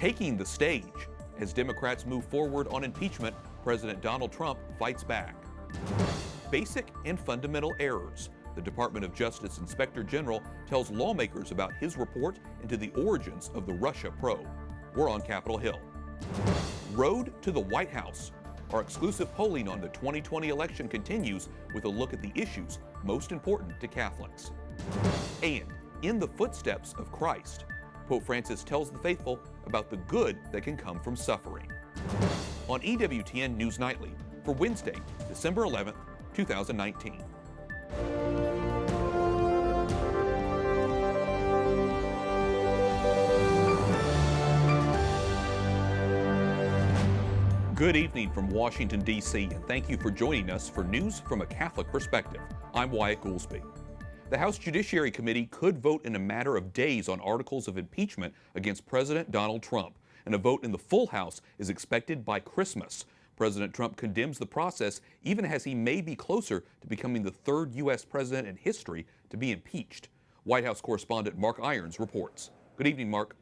taking the stage. As Democrats move forward on impeachment, President Donald Trump fights back. Basic and fundamental errors. The Department of Justice Inspector General tells lawmakers about his report into the origins of the Russia probe. We're on Capitol Hill. Road to the White House. Our exclusive polling on the 2020 election continues with a look at the issues most important to Catholics. And in the footsteps of Christ, Pope Francis tells the faithful about the good that can come from suffering. On EWTN News Nightly for Wednesday, December 11th, 2019. Good evening from Washington, D.C., and thank you for joining us for News from a Catholic Perspective. I'm Wyatt Goolsby. The House Judiciary Committee could vote in a matter of days on articles of impeachment against President Donald Trump, and a vote in the full House is expected by Christmas. President Trump condemns the process, even as he may be closer to becoming the third U.S. president in history to be impeached. White House correspondent Mark Irons reports. Good evening, Mark.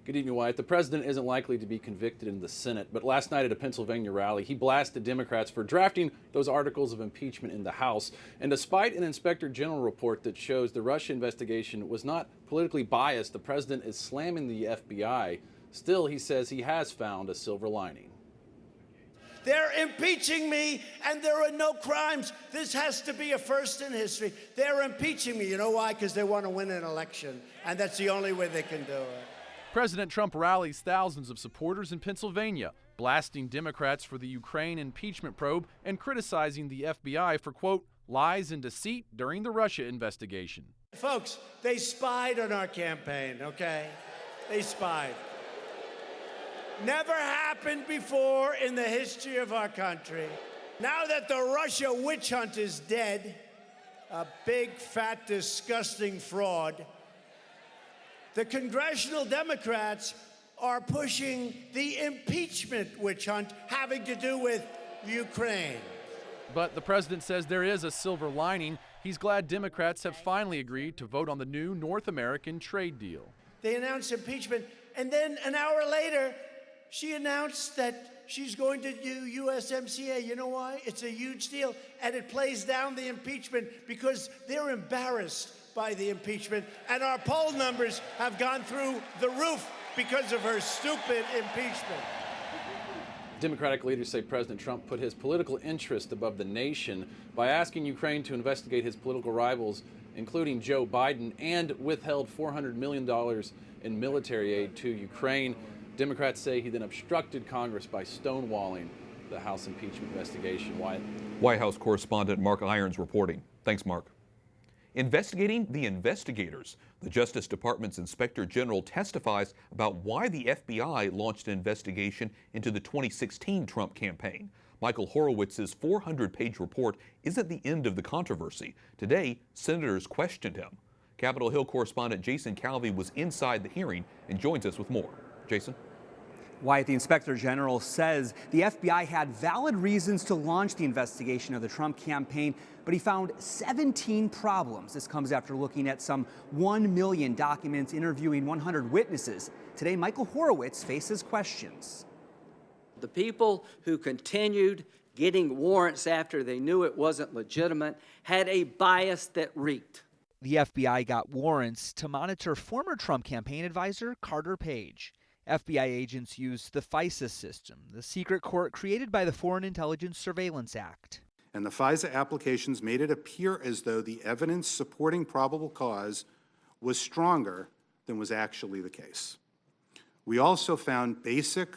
Good evening, Wyatt. The president isn't likely to be convicted in the Senate, but last night at a Pennsylvania rally, he blasted Democrats for drafting those articles of impeachment in the House. And despite an inspector general report that shows the Russia investigation was not politically biased, the president is slamming the FBI. Still, he says he has found a silver lining. They're impeaching me, and there are no crimes. This has to be a first in history. They're impeaching me. You know why? Because they want to win an election, and that's the only way they can do it. President Trump rallies thousands of supporters in Pennsylvania, blasting Democrats for the Ukraine impeachment probe and criticizing the FBI for, quote, lies and deceit during the Russia investigation. Folks, they spied on our campaign, okay? They spied. Never happened before in the history of our country. Now that the Russia witch hunt is dead, a big, fat, disgusting fraud, the congressional Democrats are pushing the impeachment witch hunt having to do with Ukraine. But the president says there is a silver lining. He's glad Democrats have finally agreed to vote on the new North American trade deal. They announced impeachment, and then an hour later, she announced that she's going to do USMCA. You know why? It's a huge deal, and it plays down the impeachment because they're embarrassed by the impeachment, and our poll numbers have gone through the roof because of her stupid impeachment. Democratic leaders say President Trump put his political interest above the nation by asking Ukraine to investigate his political rivals, including Joe Biden, and withheld $400 million in military aid to Ukraine. Democrats say he then obstructed Congress by stonewalling the House impeachment investigation. Wyatt. White House correspondent Mark Irons reporting. Thanks, Mark. Investigating the investigators. The Justice Department's Inspector General testifies about why the FBI launched an investigation into the 2016 Trump campaign. Michael Horowitz's 400-page report isn't the end of the controversy. Today, senators questioned him. Capitol Hill correspondent Jason Calvi was inside the hearing and joins us with more. Jason? Wyatt, the Inspector General says the FBI had valid reasons to launch the investigation of the Trump campaign, but he found 17 problems. This comes after looking at some 1 million documents, interviewing 100 witnesses. Today, Michael Horowitz faces questions. The people who continued getting warrants after they knew it wasn't legitimate had a bias that reeked. The FBI got warrants to monitor former Trump campaign advisor Carter Page. FBI agents used the FISA system, the secret court created by the Foreign Intelligence Surveillance Act. And the FISA applications made it appear as though the evidence supporting probable cause was stronger than was actually the case. We also found basic,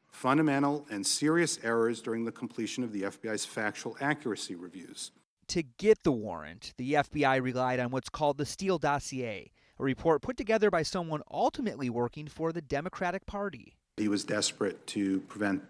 fundamental, and serious errors during the completion of the FBI's factual accuracy reviews. To get the warrant, the FBI relied on what's called the Steele dossier, a report put together by someone ultimately working for the Democratic Party. He was desperate to prevent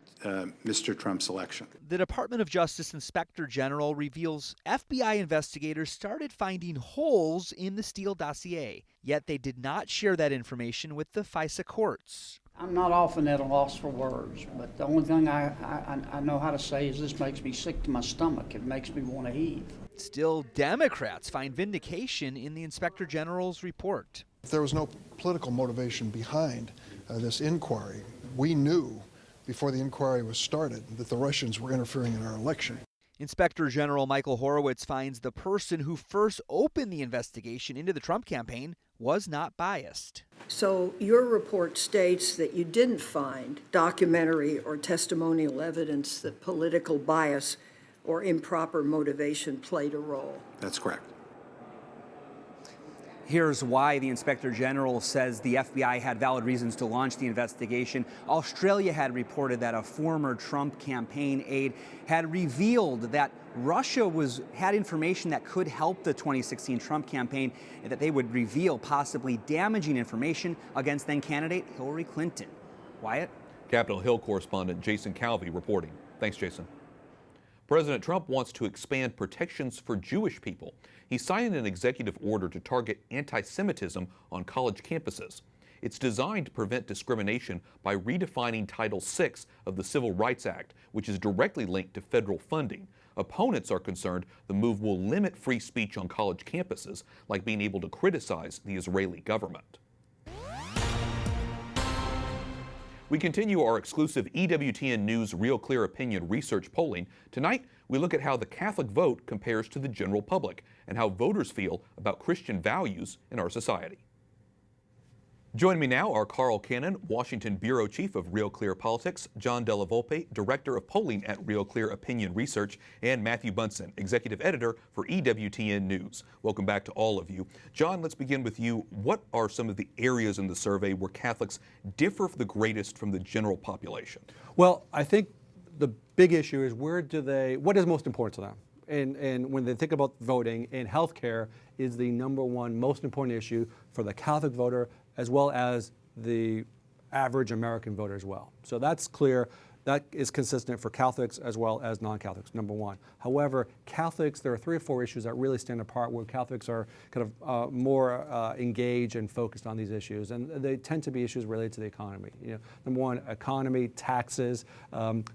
Mr. Trump's election. The Department of Justice Inspector General reveals FBI investigators started finding holes in the Steele dossier, yet they did not share that information with the FISA courts. I'm not often at a loss for words, but the only thing I know how to say is this makes me sick to my stomach. It makes me want to heave. Still, Democrats find vindication in the Inspector General's report. If there was no political motivation behind this inquiry. We knew before the inquiry was started that the Russians were interfering in our election. Inspector General Michael Horowitz finds the person who first opened the investigation into the Trump campaign was not biased. So your report states that you didn't find documentary or testimonial evidence that political bias or improper motivation played a role. That's correct. Here's why the Inspector General says the FBI had valid reasons to launch the investigation. Australia had reported that a former Trump campaign aide had revealed that Russia had information that could help the 2016 Trump campaign, and that they would reveal possibly damaging information against then-candidate Hillary Clinton. Wyatt? Capitol Hill correspondent Jason Calvi reporting. Thanks, Jason. President Trump wants to expand protections for Jewish people. He signed an executive order to target antisemitism on college campuses. It's designed to prevent discrimination by redefining Title VI of the Civil Rights Act, which is directly linked to federal funding. Opponents are concerned the move will limit free speech on college campuses, like being able to criticize the Israeli government. We continue our exclusive EWTN News Real Clear Opinion research polling. Tonight, we look at how the Catholic vote compares to the general public and how voters feel about Christian values in our society. Joining me now are Carl Cannon, Washington Bureau Chief of Real Clear Politics, John Della Volpe, Director of Polling at Real Clear Opinion Research, and Matthew Bunson, Executive Editor for EWTN News. Welcome back to all of you. John, let's begin with you. What are some of the areas in the survey where Catholics differ the greatest from the general population? Well, I think the big issue is what is most important to them? And when they think about voting, and healthcare is the number one most important issue for the Catholic voter, as well as the average American voter as well. So that's clear. That is consistent for Catholics as well as non-Catholics, number one. However, Catholics, there are 3 or 4 issues that really stand apart where Catholics are kind of more engaged and focused on these issues. And they tend to be issues related to the economy. Number one, economy, taxes,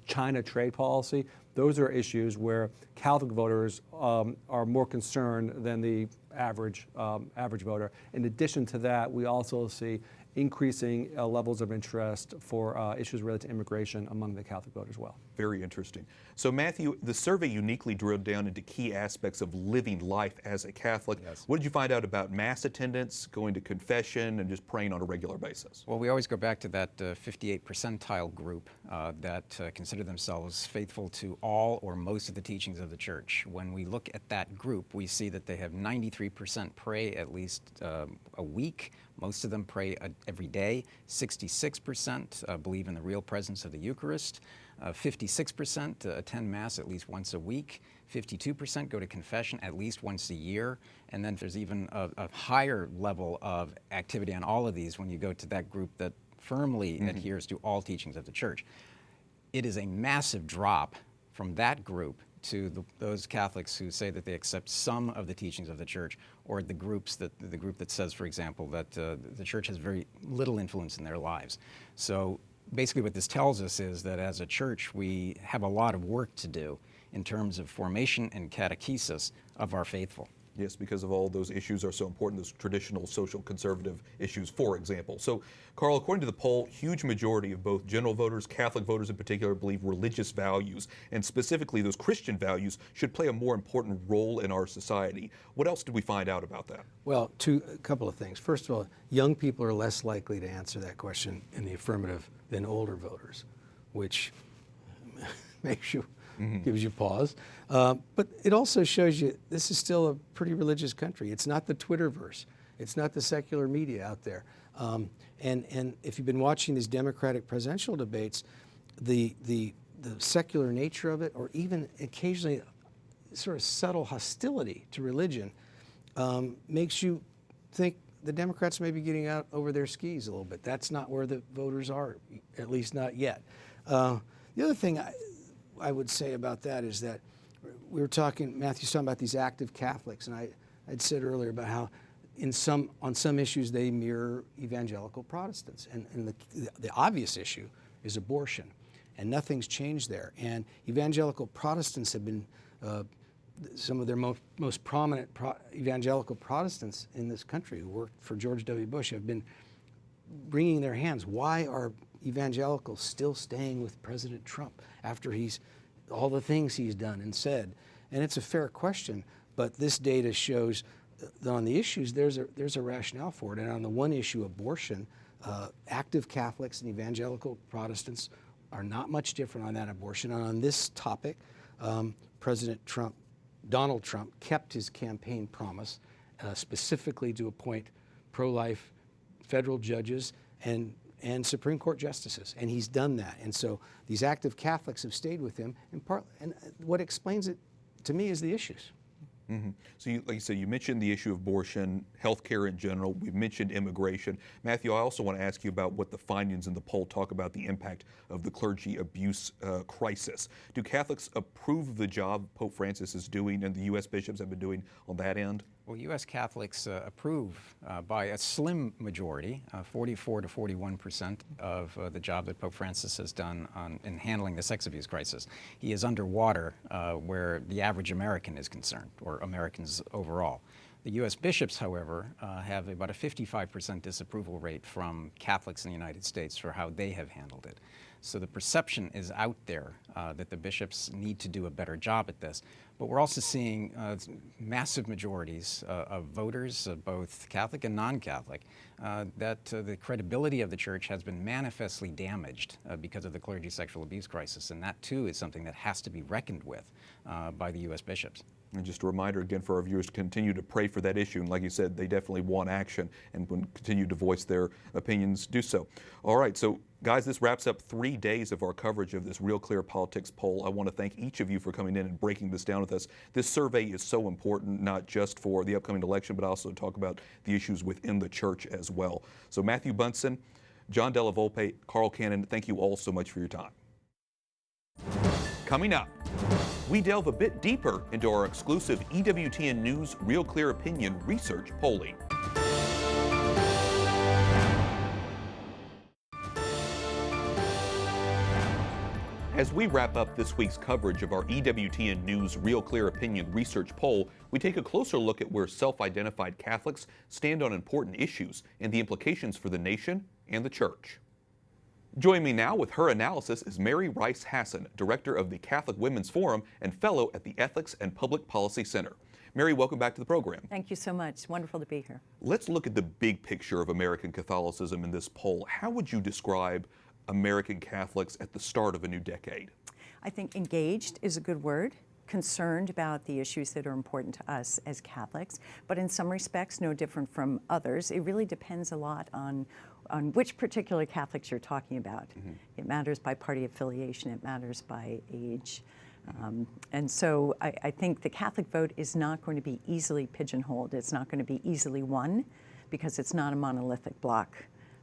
China trade policy. Those are issues where Catholic voters are more concerned than the average voter. In addition to that, we also see increasing levels of interest for issues related to immigration among the Catholic vote as well. Very interesting. So Matthew, the survey uniquely drilled down into key aspects of living life as a Catholic. Yes. What did you find out about Mass attendance, going to confession, and just praying on a regular basis? Well, we always go back to that 58 percentile group that consider themselves faithful to all or most of the teachings of the Church. When we look at that group, we see that they have 93% pray at least a week. Most of them pray every day. 66% believe in the real presence of the Eucharist. 56% attend Mass at least once a week. 52% go to confession at least once a year. And then there's even a higher level of activity on all of these when you go to that group that firmly adheres to all teachings of the Church. It is a massive drop from that group to those Catholics who say that they accept some of the teachings of the Church, or the group that says, for example, that the Church has very little influence in their lives. So basically what this tells us is that as a church, we have a lot of work to do in terms of formation and catechesis of our faithful. Yes, because of all those issues are so important, those traditional social conservative issues, for example. So, Carl, according to the poll, huge majority of both general voters, Catholic voters in particular, believe religious values, and specifically those Christian values, should play a more important role in our society. What else did we find out about that? Well, a couple of things. First of all, young people are less likely to answer that question in the affirmative than older voters, which makes you gives you pause. But it also shows you this is still a pretty religious country. It's not the Twitterverse. It's not the secular media out there. And if you've been watching these Democratic presidential debates, the secular nature of it, or even occasionally sort of subtle hostility to religion, makes you think the Democrats may be getting out over their skis a little bit. That's not where the voters are, at least not yet. The other thing I would say about that is that we were talking, Matthew's talking about these active Catholics, and I'd said earlier about how on some issues they mirror evangelical Protestants, and the obvious issue is abortion, and nothing's changed there. And evangelical Protestants have been some of their most prominent evangelical Protestants in this country who worked for George W. Bush have been wringing their hands. Why are evangelicals still staying with President Trump after all the things he's done and said? And it's a fair question, but this data shows that on the issues, there's a rationale for it. And on the one issue, abortion, active Catholics and evangelical Protestants are not much different on that abortion. And on this topic, Donald Trump kept his campaign promise, specifically to appoint pro-life federal judges and Supreme Court justices, and he's done that. And so these active Catholics have stayed with him, and what explains it to me is the issues. Mm-hmm. So, like you said, you mentioned the issue of abortion, health care in general. We've mentioned immigration. Matthew, I also want to ask you about what the findings in the poll talk about the impact of the clergy abuse crisis. Do Catholics approve of the job Pope Francis is doing and the U.S. bishops have been doing on that end? Well, U.S. Catholics approve by a slim majority, 44 to 41% of the job that Pope Francis has done in handling the sex abuse crisis. He is underwater where the average American is concerned, or Americans overall. The U.S. bishops, however, have about a 55% disapproval rate from Catholics in the United States for how they have handled it. So the perception is out there that the bishops need to do a better job at this. But we're also seeing massive majorities of voters, both Catholic and non-Catholic, that the credibility of the church has been manifestly damaged because of the clergy sexual abuse crisis. And that, too, is something that has to be reckoned with by the U.S. bishops. And just a reminder again for our viewers to continue to pray for that issue. And like you said, they definitely want action and when continue to voice their opinions, do so. All right, so guys, this wraps up 3 days of our coverage of this Real Clear Politics poll. I want to thank each of you for coming in and breaking this down with us. This survey is so important, not just for the upcoming election, but also to talk about the issues within the church as well. So Matthew Bunson, John Della Volpe, Carl Cannon, thank you all so much for your time. Coming up, we delve a bit deeper into our exclusive EWTN News Real Clear Opinion research polling. As we wrap up this week's coverage of our EWTN News Real Clear Opinion research poll, we take a closer look at where self-identified Catholics stand on important issues and the implications for the nation and the church. Joining me now with her analysis is Mary Rice Hasson, Director of the Catholic Women's Forum and Fellow at the Ethics and Public Policy Center. Mary, welcome back to the program. Thank you so much. Wonderful to be here. Let's look at the big picture of American Catholicism in this poll. How would you describe American Catholics at the start of a new decade? I think engaged is a good word. Concerned about the issues that are important to us as Catholics, but in some respects no different from others. It really depends a lot on which particular Catholics you're talking about. Mm-hmm. It matters by party affiliation, it matters by age. And so I think the Catholic vote is not going to be easily pigeonholed. It's not going to be easily won because it's not a monolithic block.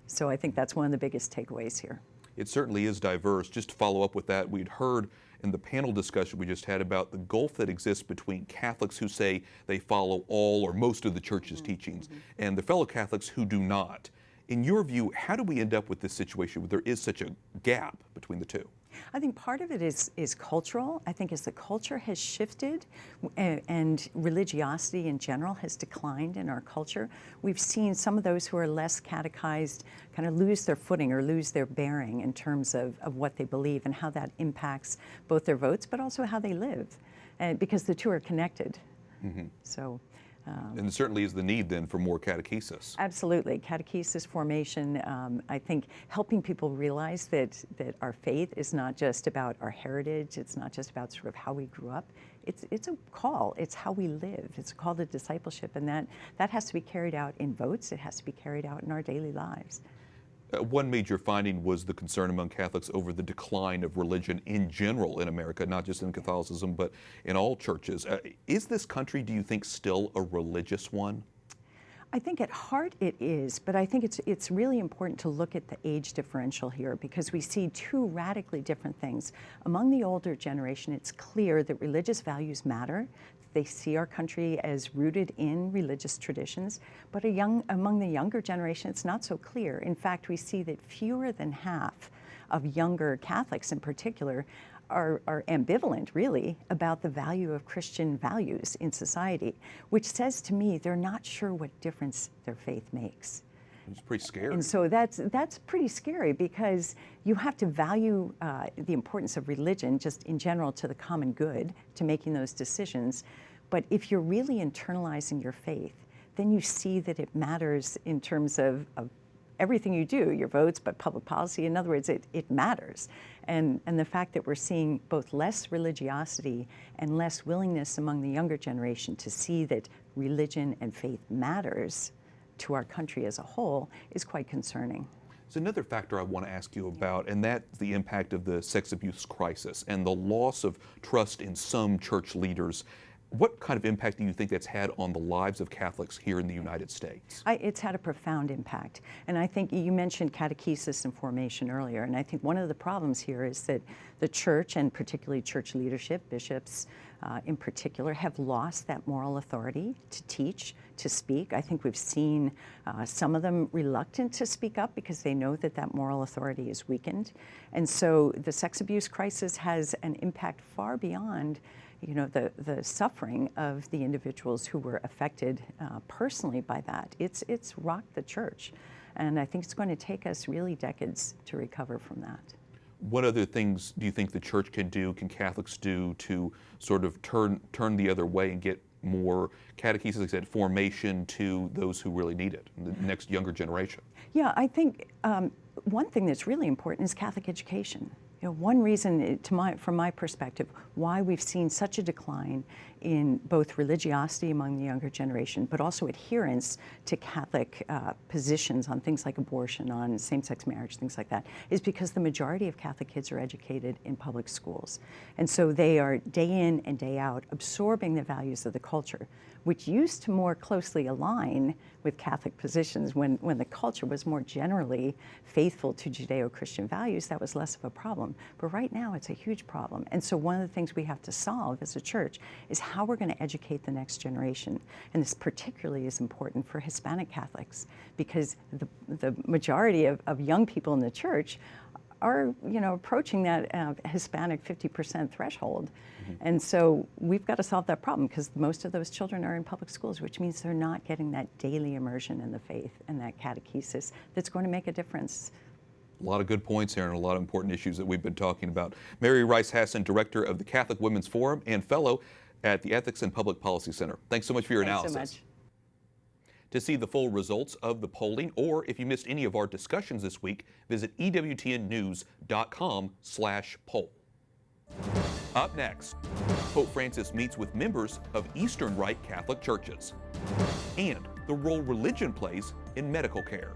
So I think that's one of the biggest takeaways here. It certainly is diverse. Just to follow up with that, we'd heard in the panel discussion we just had about the gulf that exists between Catholics who say they follow all or most of the church's teachings and the fellow Catholics who do not. In your view, how do we end up with this situation where there is such a gap between the two? I think part of it is cultural. I think as the culture has shifted and religiosity in general has declined in our culture, we've seen some of those who are less catechized kind of lose their footing or lose their bearing in terms of what they believe and how that impacts both their votes but also how they live, because the two are connected. Mm-hmm. So. And there certainly is the need then for more catechesis. Absolutely. Catechesis formation, I think helping people realize that our faith is not just about our heritage, it's not just about sort of how we grew up. It's a call, it's how we live. It's a call to discipleship, and that has to be carried out in votes, it has to be carried out in our daily lives. One major finding was the concern among Catholics over the decline of religion in general in America, not just in Catholicism, but in all churches. Is this country, do you think, still a religious one? I think at heart it is, but I think it's really important to look at the age differential here because we see two radically different things. Among the older generation, it's clear that religious values matter. They see our country as rooted in religious traditions, but among the younger generation, it's not so clear. In fact, we see that fewer than half of younger Catholics in particular are ambivalent, really, about the value of Christian values in society, which says to me they're not sure what difference their faith makes. It's pretty scary. And so that's pretty scary, because you have to value the importance of religion just in general to the common good, to making those decisions. But if you're really internalizing your faith, then you see that it matters in terms of everything you do, your votes, but public policy. In other words, it matters. And the fact that we're seeing both less religiosity and less willingness among the younger generation to see that religion and faith matters to our country as a whole is quite concerning. There's another factor I want to ask you about, and that's the impact of the sex abuse crisis and the loss of trust in some church leaders. What kind of impact do you think that's had on the lives of Catholics here in the United States? It's had a profound impact. And I think you mentioned catechesis and formation earlier. And I think one of the problems here is that the church, and particularly church leadership, bishops in particular, have lost that moral authority to teach, to speak. I think we've seen some of them reluctant to speak up because they know that that moral authority is weakened. And so the sex abuse crisis has an impact far beyond the suffering of the individuals who were affected personally by that. It's rocked the church. And I think it's going to take us really decades to recover from that. What other things do you think the church can do, can Catholics do to sort of turn the other way and get more catechesis, like I said, formation to those who really need it, the next younger generation? Yeah, I think one thing that's really important is Catholic education. One reason, from my perspective, why we've seen such a decline in both religiosity among the younger generation, but also adherence to Catholic positions on things like abortion, on same-sex marriage, things like that, is because the majority of Catholic kids are educated in public schools. And so they are day in and day out absorbing the values of the culture, which used to more closely align with Catholic positions when the culture was more generally faithful to Judeo-Christian values. That was less of a problem. But right now it's a huge problem. And so one of the things we have to solve as a church is how we're going to educate the next generation. And this particularly is important for Hispanic Catholics, because the majority of young people in the church are approaching that Hispanic 50% threshold. And so we've got to solve that problem, because most of those children are in public schools, which means they're not getting that daily immersion in the faith and that catechesis that's going to make a difference. A lot of good points here and a lot of important issues that we've been talking about. Mary Rice Hasson, Director of the Catholic Women's Forum and Fellow at the Ethics and Public Policy Center. Thanks so much for your analysis. Thanks so much. To see the full results of the polling, or if you missed any of our discussions this week, visit EWTNnews.com/poll. Up next, Pope Francis meets with members of Eastern Rite Catholic churches, and the role religion plays in medical care.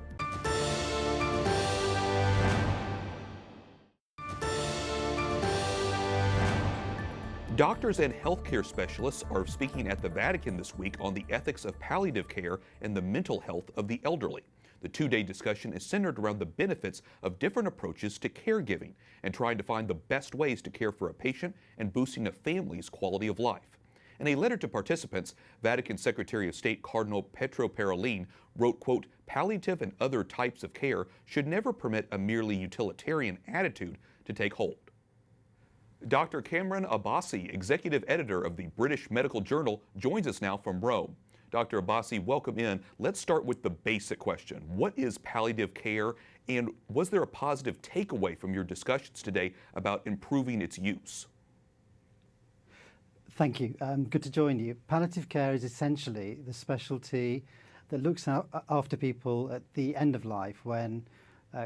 Doctors and healthcare specialists are speaking at the Vatican this week on the ethics of palliative care and the mental health of the elderly. The two-day discussion is centered around the benefits of different approaches to caregiving and trying to find the best ways to care for a patient and boosting a family's quality of life. In a letter to participants, Vatican Secretary of State Cardinal Pietro Parolin wrote, quote, "Palliative and other types of care should never permit a merely utilitarian attitude to take hold." Dr. Kamran Abbasi, executive editor of the British Medical Journal, joins us now from Rome. Dr. Abbasi, welcome in. Let's start with the basic question. What is palliative care, and was there a positive takeaway from your discussions today about improving its use? Thank you. Good to join you. Palliative care is essentially the specialty that looks after people at the end of life when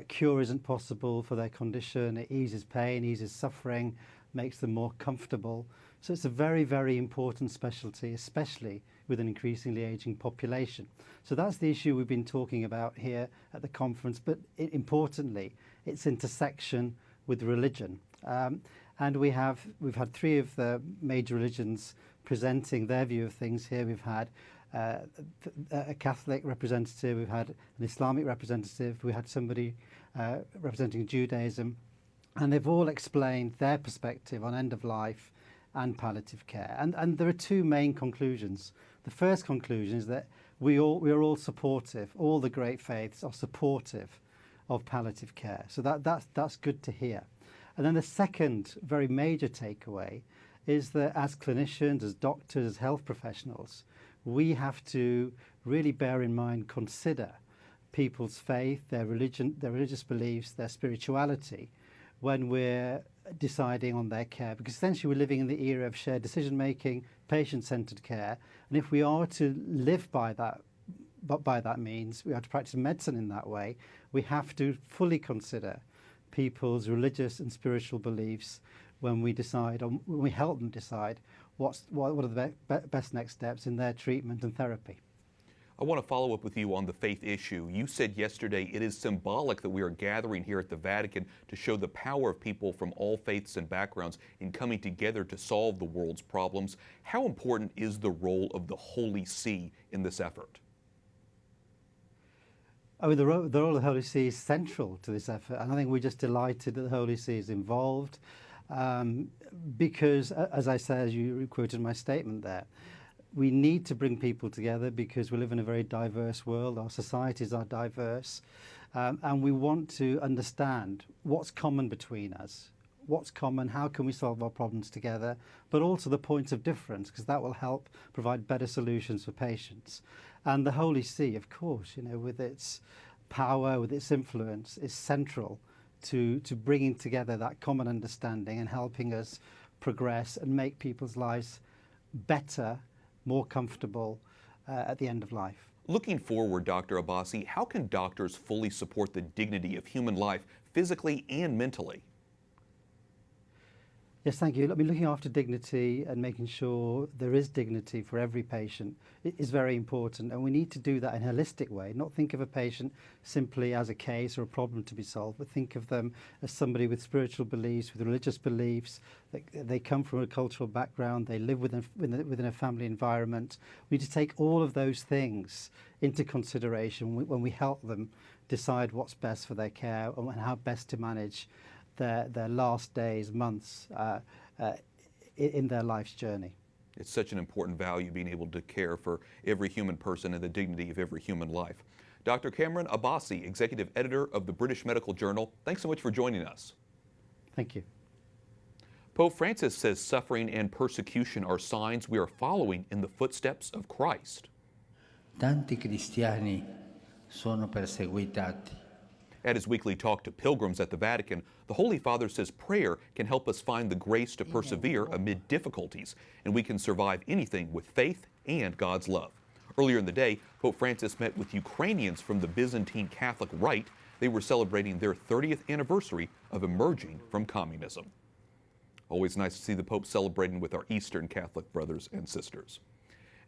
cure isn't possible for their condition. It eases pain, eases suffering, makes them more comfortable. So it's a very, very important specialty, especially with an increasingly aging population. So that's the issue we've been talking about here at the conference, but importantly, its intersection with religion. And we've had three of the major religions presenting their view of things here. We've had a Catholic representative, we've had an Islamic representative, we had somebody representing Judaism, and they've all explained their perspective on end of life and palliative care. And there are two main conclusions. The first conclusion is that we are all supportive, all the great faiths are supportive of palliative care. So that's good to hear. And then the second very major takeaway is that as clinicians, as doctors, as health professionals, we have to really bear in mind, consider people's faith, their religion, their religious beliefs, their spirituality when we're deciding on their care, because essentially we're living in the era of shared decision-making, patient-centered care, and if we are to live by that means, we are to practice medicine in that way, we have to fully consider people's religious and spiritual beliefs when we decide, or when we help them decide what are the best next steps in their treatment and therapy. I want to follow up with you on the faith issue. You said yesterday it is symbolic that we are gathering here at the Vatican to show the power of people from all faiths and backgrounds in coming together to solve the world's problems. How important is the role of the Holy See in this effort? I mean, the role of the Holy See is central to this effort, and I think we're just delighted that the Holy See is involved because, as I said, as you quoted my statement there, we need to bring people together because we live in a very diverse world. Our societies are diverse, and we want to understand what's common between us. What's common, how can we solve our problems together, but also the points of difference, because that will help provide better solutions for patients. And the Holy See, of course, you know, with its power, with its influence, is central to bringing together that common understanding and helping us progress and make people's lives better, more comfortable at the end of life. Looking forward, Dr. Abbasi, how can doctors fully support the dignity of human life physically and mentally? Yes, thank you. I mean, looking after dignity and making sure there is dignity for every patient is very important, and we need to do that in a holistic way, not think of a patient simply as a case or a problem to be solved, but think of them as somebody with spiritual beliefs, with religious beliefs, they come from a cultural background, they live within a family environment. We need to take all of those things into consideration when we help them decide what's best for their care and how best to manage their last days, months in their life's journey. It's such an important value, being able to care for every human person and the dignity of every human life. Dr. Kamran Abbasi, Executive Editor of the British Medical Journal, thanks so much for joining us. Thank you. Pope Francis says suffering and persecution are signs we are following in the footsteps of Christ. Tanti cristiani sono perseguitati. At his weekly talk to pilgrims at the Vatican, the Holy Father says prayer can help us find the grace to persevere amid difficulties, and we can survive anything with faith and God's love. Earlier in the day, Pope Francis met with Ukrainians from the Byzantine Catholic Rite. They were celebrating their 30th anniversary of emerging from communism. Always nice to see the Pope celebrating with our Eastern Catholic brothers and sisters.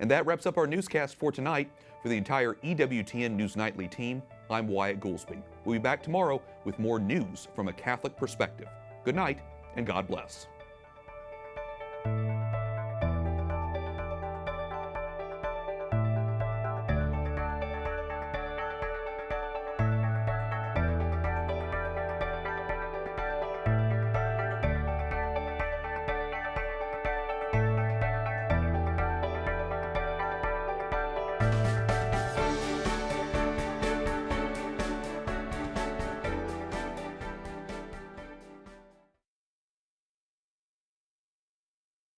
And that wraps up our newscast for tonight. For the entire EWTN News Nightly team, I'm Wyatt Goolsby. We'll be back tomorrow with more news from a Catholic perspective. Good night, and God bless.